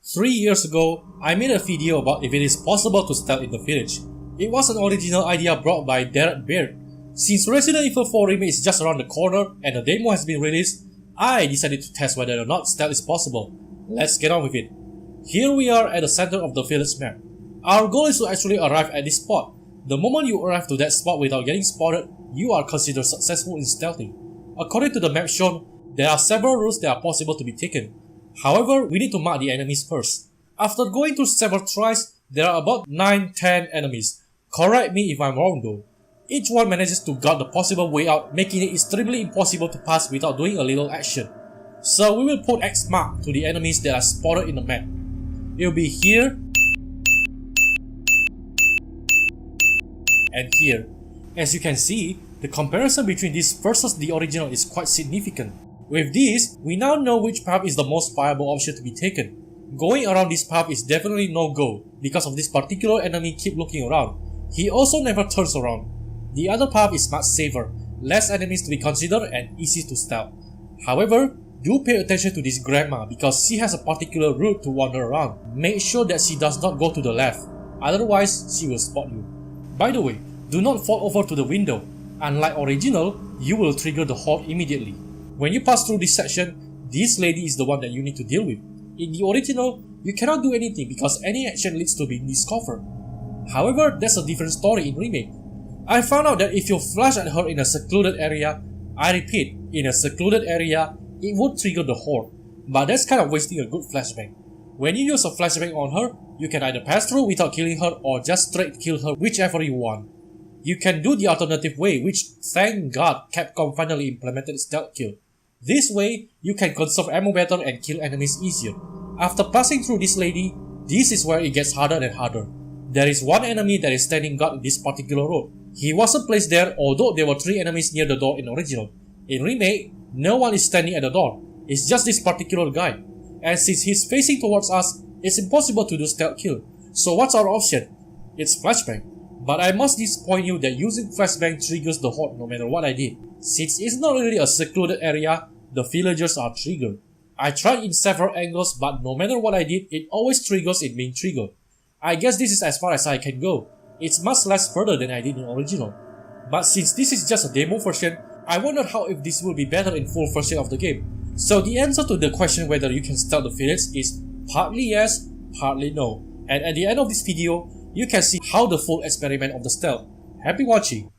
3 years ago, I made a video about if it is possible to stealth in the village. It was an original idea brought by Derek Beard. Since Resident Evil 4 Remake is just around the corner and the demo has been released, I decided to test whether or not stealth is possible. Let's get on with it. Here we are at the center of the village map. Our goal is to actually arrive at this spot. The moment you arrive to that spot without getting spotted, you are considered successful in stealthing. According to the map shown, there are several routes that are possible to be taken. However, we need to mark the enemies first. After going through several tries, there are about 9-10 enemies. Correct me if I'm wrong though. Each one manages to guard the possible way out, making it extremely impossible to pass without doing a little action. So we will put X mark to the enemies that are spotted in the map. It will be here and here. As you can see, the comparison between this versus the original is quite significant. With this, we now know which path is the most viable option to be taken. Going around this path is definitely no go because of this particular enemy keep looking around. He also never turns around. The other path is much safer, less enemies to be considered and easy to stealth. However, do pay attention to this grandma because she has a particular route to wander around. Make sure that she does not go to the left, otherwise she will spot you. By the way, do not fall over to the window. Unlike original, you will trigger the horde immediately. When you pass through this section, this lady is the one that you need to deal with. In the original, you cannot do anything because any action leads to being discovered. However, that's a different story in Remake. I found out that if you flash at her in a secluded area, I repeat, in a secluded area, it would trigger the horde. But that's kind of wasting a good flashbang. When you use a flashbang on her, you can either pass through without killing her or just straight kill her, whichever you want. You can do the alternative way, which thank God Capcom finally implemented stealth kill. This way, you can conserve ammo better and kill enemies easier. After passing through this lady, this is where it gets harder and harder. There is one enemy that is standing guard in this particular road. He wasn't placed there although there were 3 enemies near the door in original. In Remake, no one is standing at the door. It's just this particular guy. And since he's facing towards us, it's impossible to do stealth kill. So what's our option? It's flashbang. But I must disappoint you that using flashbang triggers the horde no matter what I did. Since it's not really a secluded area, the villagers are triggered. I tried in several angles but no matter what I did, it always triggers in being triggered. I guess this is as far as I can go. It's much less further than I did in original. But since this is just a demo version, I wonder how if this will be better in full version of the game. So the answer to the question whether you can stealth the village is partly yes, partly no. And at the end of this video, you can see how the full experiment of the stealth. Happy watching!